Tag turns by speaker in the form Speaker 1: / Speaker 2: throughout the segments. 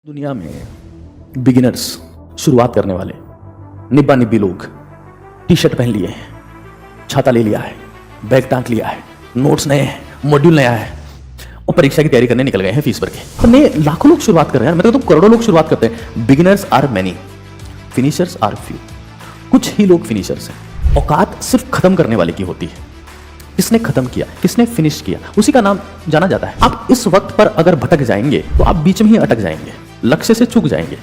Speaker 1: दुनिया में बिगिनर्स, शुरुआत करने वाले निब्बा निब्बी लोग टी शर्ट पहन लिए हैं, छाता ले लिया है, बैग टांग लिया है, नोट्स नए हैं, मॉड्यूल नया है और परीक्षा की तैयारी करने निकल गए हैं फीस भर के। तो नए लाखों लोग शुरुआत कर रहे हैं, मतलब तो करोड़ों लोग शुरुआत करते हैं। Beginners are many, finishers are few. कुछ ही लोग फिनिशर्स हैं। औकात सिर्फ खत्म करने वाले की होती है। किसने खत्म किया, किसने फिनिश किया, उसी का नाम जाना जाता है। आप इस वक्त पर अगर भटक जाएंगे तो आप बीच में ही अटक जाएंगे, लक्ष्य से चूक जाएंगे।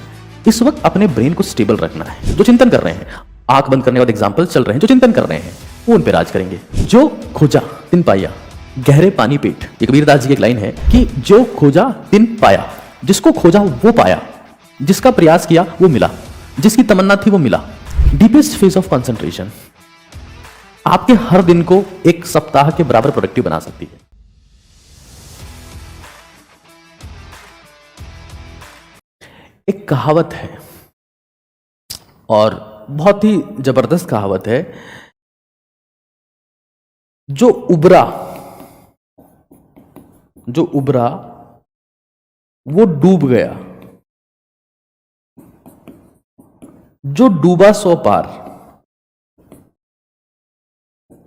Speaker 1: इस वक्त अपने ब्रेन को स्टेबल रखना है। जो चिंतन कर रहे हैं, आंख बंद करने के बाद एग्जाम्पल चल रहे हैं, जो चिंतन कर रहे हैं वो उन पे राज करेंगे। जो खोजा तिन पाया, गहरे पानी पेट। ये कबीरदास जी की एक लाइन है कि जो खोजा तिन पाया, जिसको खोजा वो पाया, जिसका प्रयास किया वो मिला, जिसकी तमन्ना थी वो मिला। डीपेस्ट फेज ऑफ कंसंट्रेशन आपके हर दिन को एक सप्ताह के बराबर प्रोडक्टिव बना सकती है। एक कहावत है और बहुत ही जबरदस्त कहावत है, जो उबरा वो डूब गया, जो डूबा सो पार।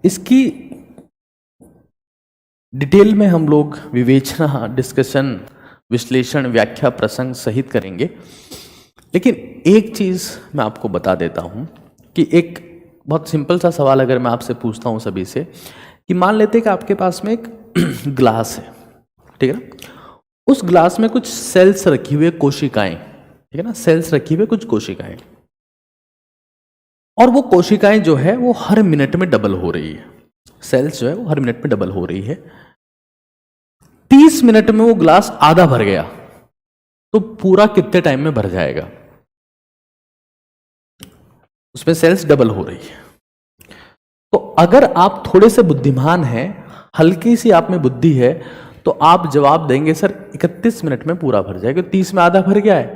Speaker 1: इसकी डिटेल में हम लोग विवेचना, डिस्कशन, विश्लेषण, व्याख्या, प्रसंग सहित करेंगे। लेकिन एक चीज मैं आपको बता देता हूं कि एक बहुत सिंपल सा सवाल अगर मैं आपसे पूछता हूं सभी से, कि मान लेते हैं कि आपके पास में एक ग्लास है, ठीक है ना। उस ग्लास में कुछ सेल्स रखी हुई, कोशिकाएं, ठीक है ना, सेल्स रखी हुई कुछ कोशिकाएं, और वो कोशिकाएं जो है वो हर मिनट में डबल हो रही है। सेल्स जो है वो हर मिनट में डबल हो रही है। 30 मिनट में वो ग्लास आधा भर गया तो पूरा कितने टाइम में भर जाएगा? उसमें सेल्स डबल हो रही है। तो अगर आप थोड़े से बुद्धिमान हैं, हल्की सी आप में बुद्धि है, तो आप जवाब देंगे सर 31 मिनट में पूरा भर जाएगा। 30 में आधा भर गया है,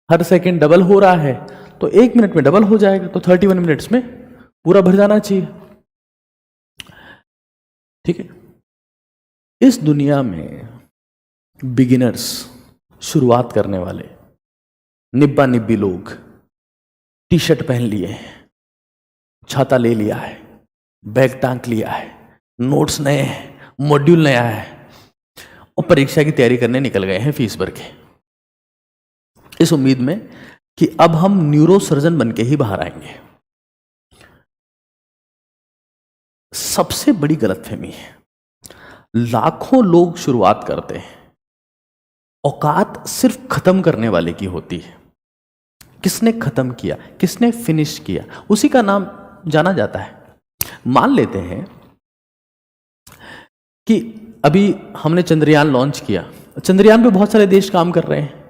Speaker 1: हर सेकंड डबल हो रहा है, तो 1 मिनट में डबल हो जाएगा, तो 31 मिनट्स में पूरा भर जाना चाहिए। ठीक है। इस दुनिया में बिगिनर्स, शुरुआत करने वाले निब्बा निब्बी लोग टी शर्ट पहन लिए हैं, छाता ले लिया है, बैग टांग लिया है, नोट्स नए हैं, मॉड्यूल नया है और परीक्षा की तैयारी करने निकल गए हैं फीस भर के, इस उम्मीद में कि अब हम न्यूरो सर्जन बन के ही बाहर आएंगे। सबसे बड़ी गलतफहमी है, लाखों लोग शुरुआत करते हैं, औकात सिर्फ खत्म करने वाले की होती है। किसने खत्म किया, किसने फिनिश किया, उसी का नाम जाना जाता है। मान लेते हैं कि अभी हमने चंद्रयान लॉन्च किया, चंद्रयान पे बहुत सारे देश काम कर रहे हैं।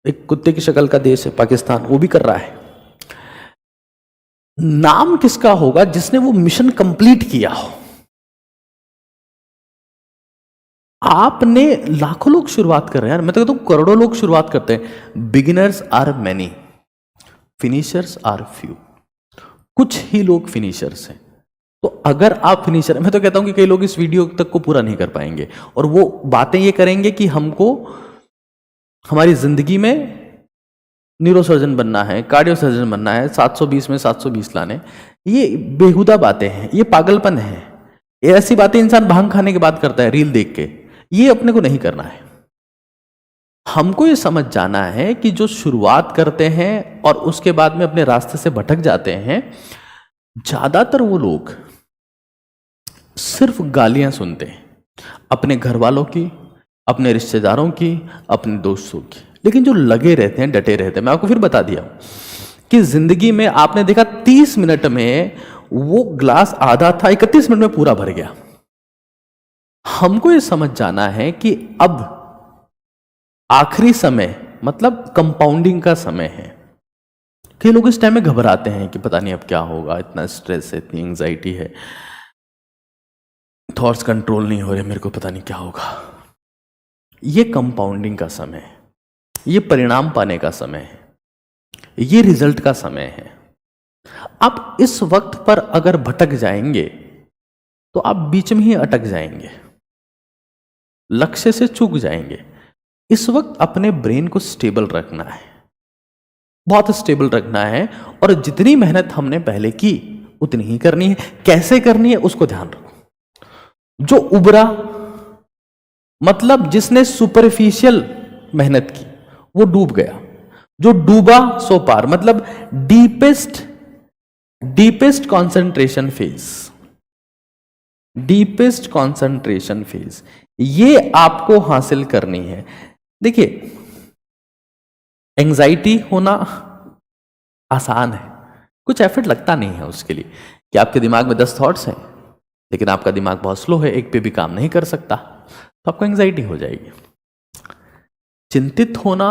Speaker 1: एक कुत्ते की शक्ल का देश है पाकिस्तान, वो भी कर रहा है। नाम किसका होगा जिसने वो मिशन कंप्लीट किया हो? आपने, लाखों लोग शुरुआत कर रहे हैं, मैं तो कहता हूं करोड़ों लोग शुरुआत करते हैं। Beginners are many, finishers are few. कुछ ही लोग फिनिशर्स हैं। तो अगर आप फिनिशर, मैं तो कहता हूं कि कई लोग इस वीडियो तक को पूरा नहीं कर पाएंगे और वो बातें ये करेंगे कि हमको हमारी जिंदगी में न्यूरो सर्जन बनना है, कार्डियो सर्जन बनना है, 720 में 720 लाने। ये बेहुदा बातें हैं, ये पागलपन है। ये ऐसी बातें इंसान भांग खाने के बाद करता है रील देख के, ये अपने को नहीं करना है। हमको ये समझ जाना है कि जो शुरुआत करते हैं और उसके बाद में अपने रास्ते से भटक जाते हैं, ज्यादातर वो लोग सिर्फ गालियां सुनते हैं, अपने घर वालों की, अपने रिश्तेदारों की, अपने दोस्तों की। लेकिन जो लगे रहते हैं, डटे रहते हैं, मैं आपको फिर बता दिया कि जिंदगी में आपने देखा 30 मिनट में वो ग्लास आधा था, 31 मिनट में पूरा भर गया। हमको ये समझ जाना है कि अब आखिरी समय, मतलब कंपाउंडिंग का समय है। कई लोग इस टाइम में घबराते हैं कि पता नहीं अब क्या होगा, इतना स्ट्रेस है, इतनी एंजाइटी है, थॉट्स कंट्रोल नहीं हो रहे, मेरे को पता नहीं क्या होगा। ये कंपाउंडिंग का समय है, ये परिणाम पाने का समय है, ये रिजल्ट का समय है। आप इस वक्त पर अगर भटक जाएंगे तो आप बीच में ही अटक जाएंगे, लक्ष्य से चूक जाएंगे। इस वक्त अपने ब्रेन को स्टेबल रखना है, बहुत स्टेबल रखना है, और जितनी मेहनत हमने पहले की उतनी ही करनी है। कैसे करनी है उसको ध्यान रखो। जो उबरा मतलब जिसने सुपरफिशियल मेहनत की वो डूब गया, जो डूबा सो पार मतलब deepest concentration phase, deepest concentration phase ये आपको हासिल करनी है। देखिए, एंजाइटी होना आसान है, कुछ एफर्ट लगता नहीं है उसके लिए कि आपके दिमाग में 10 थॉट्स हैं लेकिन आपका दिमाग बहुत स्लो है, एक पे भी काम नहीं कर सकता, तो आपको एंजाइटी हो जाएगी। चिंतित होना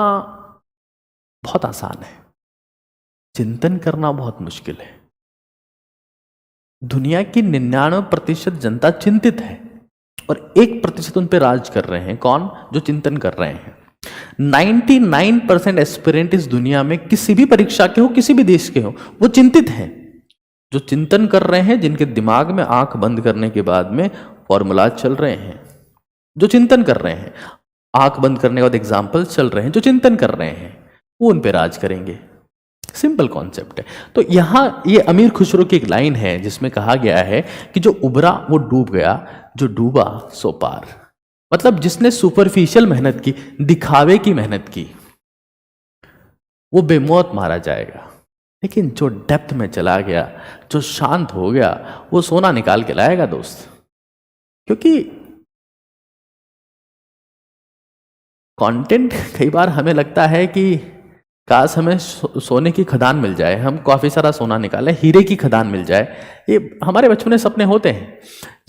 Speaker 1: बहुत आसान है, चिंतन करना बहुत मुश्किल है। दुनिया की 99% जनता चिंतित है और 1% उन पे राज कर रहे हैं। कौन? जो चिंतन कर रहे हैं। 99% एस्पिरेंट इस दुनिया में किसी भी परीक्षा के हो, किसी भी देश के हो, वो चिंतित हैं। जो चिंतन कर रहे हैं, जिनके दिमाग में आंख बंद करने के बाद में फॉर्मूला चल रहे हैं, जो चिंतन कर रहे हैं, आंख बंद करने के बाद एग्जाम्पल चल रहे हैं, जो चिंतन कर रहे हैं, वो उन पे राज करेंगे। सिंपल कॉन्सेप्ट है। तो यहां ये अमीर खुसरो की एक लाइन है जिसमें कहा गया है कि जो उबरा वो डूब गया, जो डूबा सो पार। मतलब जिसने सुपरफिशियल मेहनत की, दिखावे की मेहनत की, वो बेमौत मारा जाएगा। लेकिन जो डेप्थ में चला गया, जो शांत हो गया, वो सोना निकाल के लाएगा दोस्त। क्योंकि कंटेंट कई बार हमें लगता है कि काश हमें सोने की खदान मिल जाए, हम काफी सारा सोना निकालें, हीरे की खदान मिल जाए, ये हमारे बचपन में सपने होते हैं।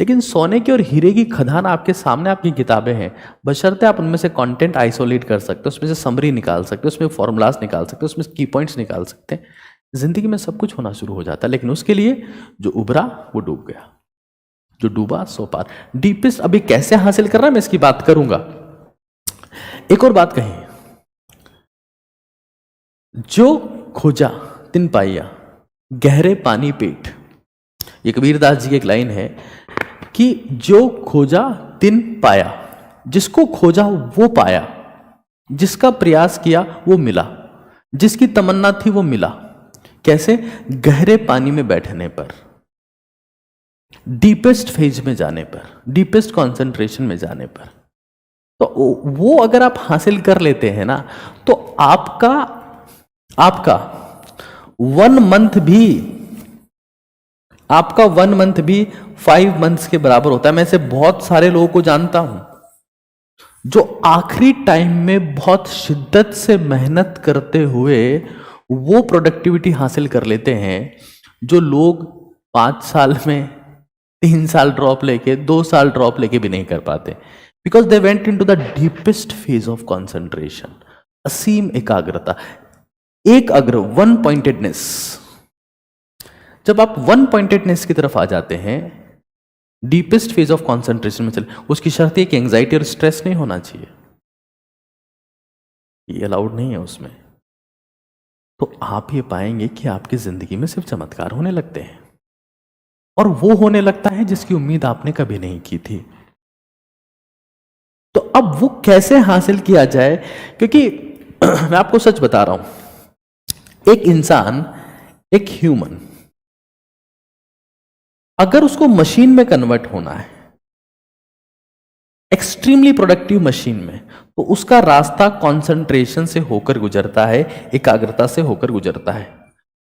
Speaker 1: लेकिन सोने की और हीरे की खदान आपके सामने, आपकी किताबें हैं, बशर्ते आप उनमें से कंटेंट आइसोलेट कर सकते हो, उसमें से समरी निकाल सकते हो, उसमें फॉर्मूलाज निकाल सकते हो, उसमें की पॉइंट्स निकाल सकते हैं, जिंदगी में सब कुछ होना शुरू हो जाता है। लेकिन उसके लिए जो उभरा वो डूब गया, जो डूबा सो पार। डीपेस्ट अभी कैसे हासिल करना है मैं इसकी बात करूंगा। एक और बात कही, जो खोजा तिन पाइया गहरे पानी पेट। ये कबीरदास जी की एक लाइन है कि जो खोजा तिन पाया, जिसको खोजा वो पाया, जिसका प्रयास किया वो मिला, जिसकी तमन्ना थी वो मिला। कैसे? गहरे पानी में बैठने पर, डीपेस्ट फेज में जाने पर, डीपेस्ट कंसंट्रेशन में जाने पर। तो वो अगर आप हासिल कर लेते हैं ना, तो आपका 1 मंथ भी, आपका 1 मंथ भी 5 मंथ्स के बराबर होता है। मैं ऐसे बहुत सारे लोगों को जानता हूं जो आखिरी टाइम में बहुत शिद्दत से मेहनत करते हुए वो प्रोडक्टिविटी हासिल कर लेते हैं जो लोग 5 साल में 3 साल ड्रॉप लेके, 2 साल ड्रॉप लेके भी नहीं कर पाते। Because they went into the deepest phase of concentration, असीम एकाग्रता, एक अग्र, वन पॉइंटेडनेस। जब आप वन पॉइंटेडनेस की तरफ आ जाते हैं, डीपेस्ट फेज ऑफ कॉन्सेंट्रेशन में चले, उसकी शर्त है कि एंजाइटी और स्ट्रेस नहीं होना चाहिए, ये अलाउड नहीं है उसमें। तो आप ये पाएंगे कि आपकी जिंदगी में सिर्फ चमत्कार होने लगते हैं, और वो होने लगता है जिसकी उम्मीद आपने कभी नहीं की थी। तो अब वो कैसे हासिल किया जाए? क्योंकि मैं आपको सच बता रहा हूं, एक इंसान, एक ह्यूमन, अगर उसको मशीन में कन्वर्ट होना है, एक्सट्रीमली प्रोडक्टिव मशीन में, तो उसका रास्ता कंसंट्रेशन से होकर गुजरता है, एकाग्रता से होकर गुजरता है।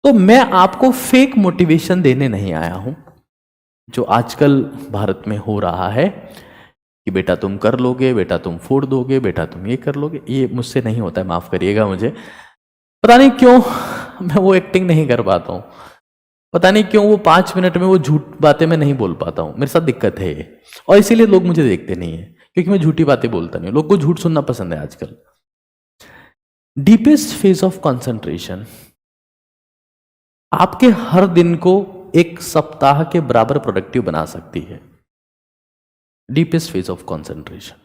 Speaker 1: तो मैं आपको फेक मोटिवेशन देने नहीं आया हूं जो आजकल भारत में हो रहा है कि बेटा तुम कर लोगे, बेटा तुम फोड़ दोगे, बेटा तुम ये कर लोगे। ये मुझसे नहीं होता है, माफ करिएगा मुझे। पता नहीं क्यों मैं वो एक्टिंग नहीं कर पाता हूं, पता नहीं क्यों वो 5 मिनट में वो झूठ बातें मैं नहीं बोल पाता हूं, मेरे साथ दिक्कत है ये, और इसीलिए लोग मुझे देखते नहीं है, क्योंकि मैं झूठी बातें बोलता नहीं। लोग को झूठ सुनना पसंद है आजकल। डीपेस्ट फेज ऑफ कंसंट्रेशन आपके हर दिन को एक सप्ताह के बराबर प्रोडक्टिव बना सकती है। Deepest phase of concentration